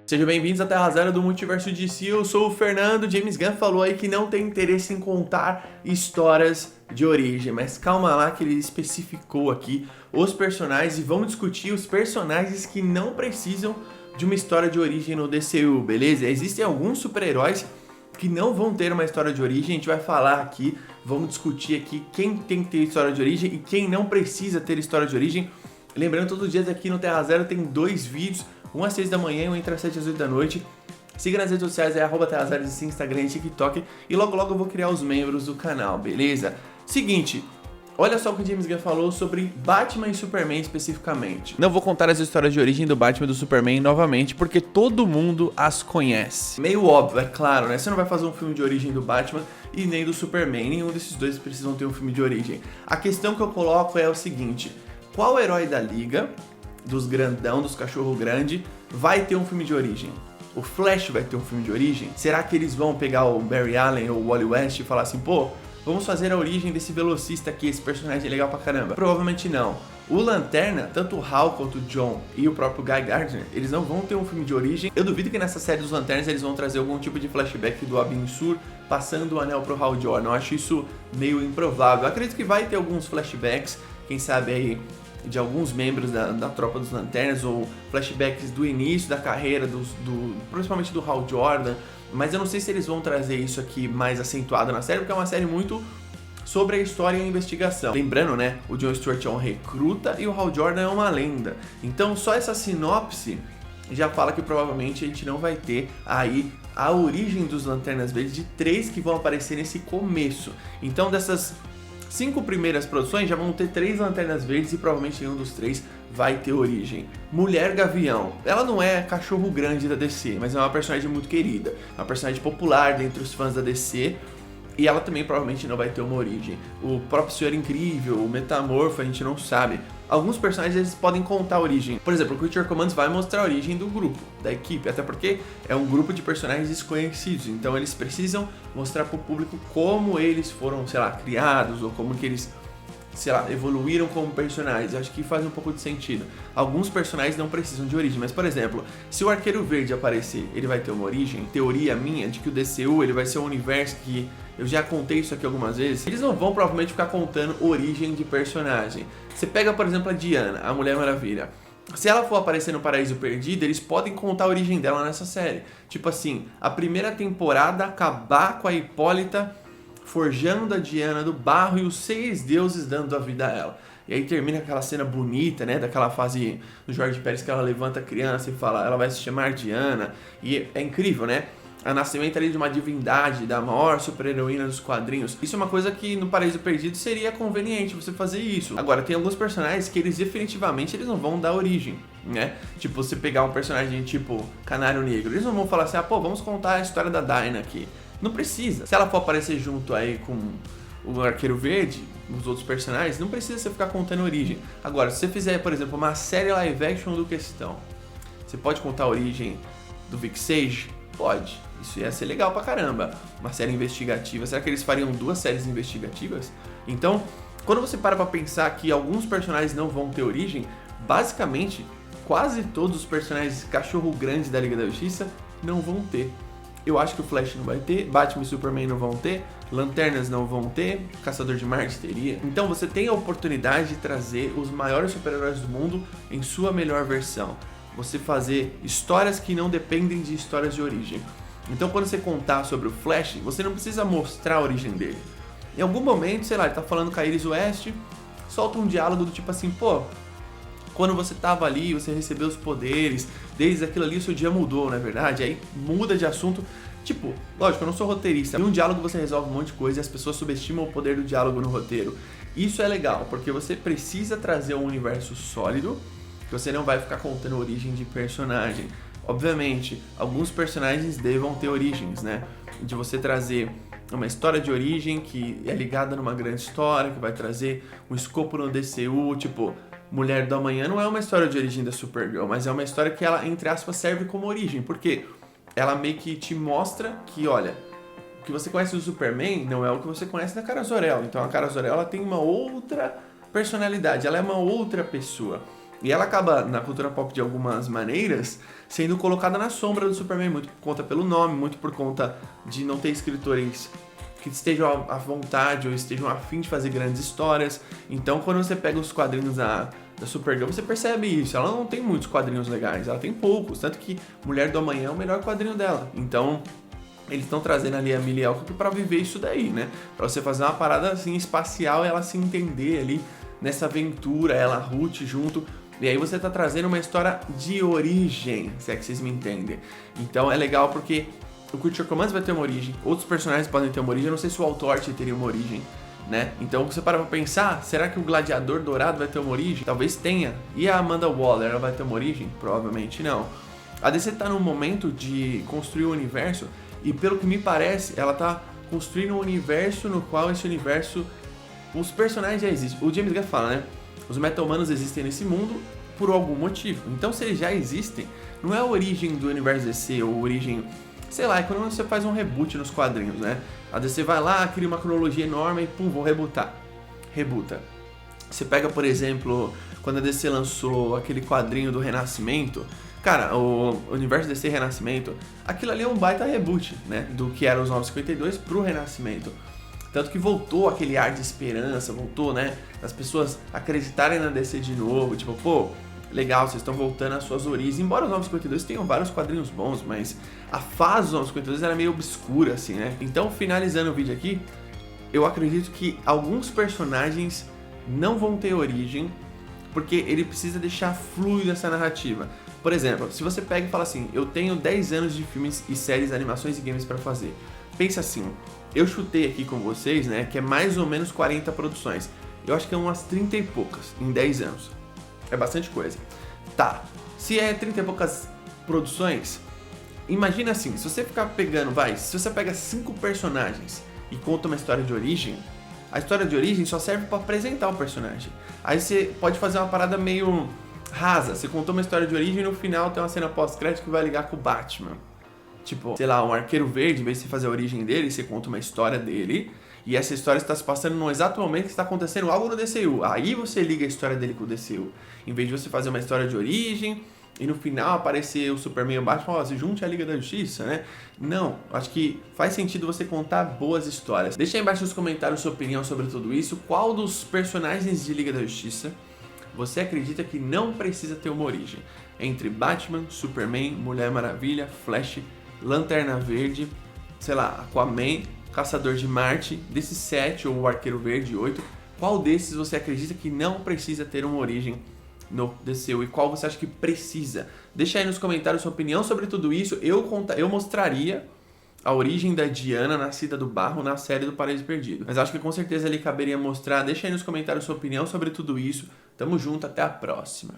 Sejam bem-vindos à Terra Zero do Multiverso DC, eu sou o Fernando. James Gunn falou aí que não tem interesse em contar histórias de origem, mas calma lá que ele especificou aqui os personagens e vamos discutir os personagens que não precisam de uma história de origem no DCU, beleza? Existem alguns super-heróis que não vão ter uma história de origem, a gente vai falar aqui, vamos discutir aqui quem tem que ter história de origem e quem não precisa ter história de origem. Lembrando, todos os dias aqui no Terra Zero tem 2 vídeos, um às 6 da manhã e um entre as 7 às 8 da noite. Siga nas redes sociais, é @TerraZeroDC, Instagram e TikTok. E logo logo eu vou criar os membros do canal, beleza? Seguinte, olha só o que o James Gunn falou sobre Batman e Superman especificamente. Não vou contar as histórias de origem do Batman e do Superman novamente, porque todo mundo as conhece. Meio óbvio, é claro, né? Você não vai fazer um filme de origem do Batman e nem do Superman. Nenhum desses dois precisam ter um filme de origem. A questão que eu coloco é o seguinte: qual herói da Liga, dos grandão, dos cachorro grande, vai ter um filme de origem? O Flash vai ter um filme de origem? Será que eles vão pegar o Barry Allen ou o Wally West e falar assim, pô, vamos fazer a origem desse velocista aqui, esse personagem é legal pra caramba? Provavelmente não. O Lanterna, tanto o Hal quanto o John e o próprio Guy Gardner, eles não vão ter um filme de origem. Eu duvido que nessa série dos Lanternas eles vão trazer algum tipo de flashback do Abin Sur passando o anel pro Hal Jordan. Eu acho isso meio improvável. Eu acredito que vai ter alguns flashbacks, quem sabe aí de alguns membros da tropa dos Lanternas, ou flashbacks do início da carreira, principalmente do Hal Jordan, mas eu não sei se eles vão trazer isso aqui mais acentuado na série, porque é uma série muito sobre a história e a investigação. Lembrando, né, o John Stewart é um recruta e o Hal Jordan é uma lenda. Então só essa sinopse já fala que provavelmente a gente não vai ter aí a origem dos Lanternas Verdes, de 3 que vão aparecer nesse começo. Então dessas 5 primeiras produções já vão ter 3 Lanternas Verdes e provavelmente nenhum dos 3 vai ter origem. Mulher Gavião, ela não é cachorro grande da DC, mas é uma personagem muito querida, uma personagem popular dentre os fãs da DC, e ela também provavelmente não vai ter uma origem. O próprio Senhor Incrível, o Metamorfo, a gente não sabe. Alguns personagens eles podem contar a origem. Por exemplo, o Creature Commands vai mostrar a origem do grupo, da equipe, até porque é um grupo de personagens desconhecidos, então eles precisam mostrar para o público como eles foram, sei lá, criados, ou como que eles, sei lá, evoluíram como personagens. Eu acho que faz um pouco de sentido. Alguns personagens não precisam de origem, mas por exemplo, se o Arqueiro Verde aparecer, ele vai ter uma origem? Teoria minha de que o DCU ele vai ser um universo que, eu já contei isso aqui algumas vezes, eles não vão provavelmente ficar contando origem de personagem. Você pega, por exemplo, a Diana, a Mulher Maravilha. Se ela for aparecer no Paraíso Perdido, eles podem contar a origem dela nessa série. Tipo assim, a primeira temporada acabar com a Hipólita forjando a Diana do barro e os 6 deuses dando a vida a ela. E aí termina aquela cena bonita, né, daquela fase do Jorge Pérez que ela levanta a criança e fala, ela vai se chamar Diana. E é incrível, né? A nascimento ali de uma divindade, da maior super-heroína dos quadrinhos. Isso é uma coisa que no Paraíso Perdido seria conveniente você fazer isso. Agora, tem alguns personagens que eles definitivamente eles não vão dar origem, né? Tipo, você pegar um personagem tipo Canário Negro, eles não vão falar assim, ah, pô, vamos contar a história da Dinah aqui. Não precisa. Se ela for aparecer junto aí com o Arqueiro Verde, os outros personagens, não precisa você ficar contando origem. Agora, se você fizer, por exemplo, uma série live action do Questão, você pode contar a origem do Vic Sage? Pode. Isso ia ser legal pra caramba. Uma série investigativa. Será que eles fariam 2 séries investigativas? Então, quando você para pra pensar que alguns personagens não vão ter origem, basicamente, quase todos os personagens cachorro grande da Liga da Justiça não vão ter. Eu acho que o Flash não vai ter, Batman e Superman não vão ter, Lanternas não vão ter, Caçador de Marte teria. Então você tem a oportunidade de trazer os maiores super-heróis do mundo em sua melhor versão. Você fazer histórias que não dependem de histórias de origem. Então quando você contar sobre o Flash, você não precisa mostrar a origem dele. Em algum momento, sei lá, ele tá falando com a Iris West, solta um diálogo do tipo assim, pô, quando você tava ali, você recebeu os poderes, desde aquilo ali o seu dia mudou, não é verdade? Aí muda de assunto. Tipo, lógico, eu não sou roteirista. Em um diálogo você resolve um monte de coisa e as pessoas subestimam o poder do diálogo no roteiro. Isso é legal, porque você precisa trazer um universo sólido, que você não vai ficar contando a origem de personagem. Obviamente, alguns personagens devam ter origens, né? De você trazer uma história de origem que é ligada numa grande história, que vai trazer um escopo no DCU, tipo, Mulher do Amanhã não é uma história de origem da Supergirl, mas é uma história que ela, entre aspas, serve como origem, porque ela meio que te mostra que, olha, o que você conhece do Superman não é o que você conhece da Kara Zor-El. Então a Kara Zor-El ela tem uma outra personalidade, ela é uma outra pessoa. E ela acaba, na cultura pop de algumas maneiras, sendo colocada na sombra do Superman, muito por conta pelo nome, muito por conta de não ter escritores que estejam à vontade ou estejam a fim de fazer grandes histórias. Então, quando você pega os quadrinhos da Supergirl, você percebe isso. Ela não tem muitos quadrinhos legais, ela tem poucos. Tanto que Mulher do Amanhã é o melhor quadrinho dela. Então, eles estão trazendo ali a Millie Alcock pra viver isso daí, né? Pra você fazer uma parada assim espacial e ela se entender ali nessa aventura, ela, a Ruth junto. E aí você tá trazendo uma história de origem, se é que vocês me entendem. Então é legal porque o Creature Commands vai ter uma origem, outros personagens podem ter uma origem, eu não sei se o Authority teria uma origem, né? Então você para pra pensar, será que o Gladiador Dourado vai ter uma origem? Talvez tenha. E a Amanda Waller, ela vai ter uma origem? Provavelmente não. A DC tá num momento de construir o universo e pelo que me parece, ela tá construindo um universo no qual esse universo, os personagens já existem. O James Gunn fala, né? Os meta-humanos existem nesse mundo por algum motivo. Então se eles já existem, não é a origem do universo DC ou origem... Sei lá, é quando você faz um reboot nos quadrinhos, né? A DC vai lá, cria uma cronologia enorme e pum, vou rebootar. Rebuta. Você pega, por exemplo, quando a DC lançou aquele quadrinho do Renascimento, cara, o universo DC Renascimento, aquilo ali é um baita reboot, né? Do que era os 952 pro Renascimento. Tanto que voltou aquele ar de esperança, voltou, né? As pessoas acreditarem na DC de novo, tipo, pô, legal, vocês estão voltando às suas origens. Embora os 952 tenham vários quadrinhos bons, mas a fase dos 952 era meio obscura, assim, né? Então, finalizando o vídeo aqui, eu acredito que alguns personagens não vão ter origem, porque ele precisa deixar fluida essa narrativa. Por exemplo, se você pega e fala assim, eu tenho 10 anos de filmes e séries, animações e games pra fazer. Pensa assim, eu chutei aqui com vocês, né, que é mais ou menos 40 produções. Eu acho que é umas 30 e poucas em 10 anos. É bastante coisa. Tá, se é 30 e poucas produções, imagina assim, se você ficar pegando, se você pega 5 personagens e conta uma história de origem, a história de origem só serve pra apresentar o personagem. Aí você pode fazer uma parada meio rasa, você contou uma história de origem e no final tem uma cena pós-crédito que vai ligar com o Batman. Tipo, sei lá, um Arqueiro Verde, em vez de você fazer a origem dele, você conta uma história dele, e essa história está se passando no exato momento que está acontecendo algo no DCU. Aí você liga a história dele com o DCU. Em vez de você fazer uma história de origem, e no final aparecer o Superman e o Batman, ó, se junte à Liga da Justiça, né? Não, acho que faz sentido você contar boas histórias. Deixa aí embaixo nos comentários sua opinião sobre tudo isso. Qual dos personagens de Liga da Justiça você acredita que não precisa ter uma origem? Entre Batman, Superman, Mulher Maravilha, Flash, Lanterna Verde, sei lá, Aquaman, Caçador de Marte, desses 7 ou o Arqueiro Verde 8, qual desses você acredita que não precisa ter uma origem no DCU e qual você acha que precisa? Deixa aí nos comentários sua opinião sobre tudo isso. Eu mostraria a origem da Diana, nascida do barro, na série do Paraíso Perdido. Mas acho que com certeza ele caberia mostrar. Deixa aí nos comentários sua opinião sobre tudo isso. Tamo junto, até a próxima.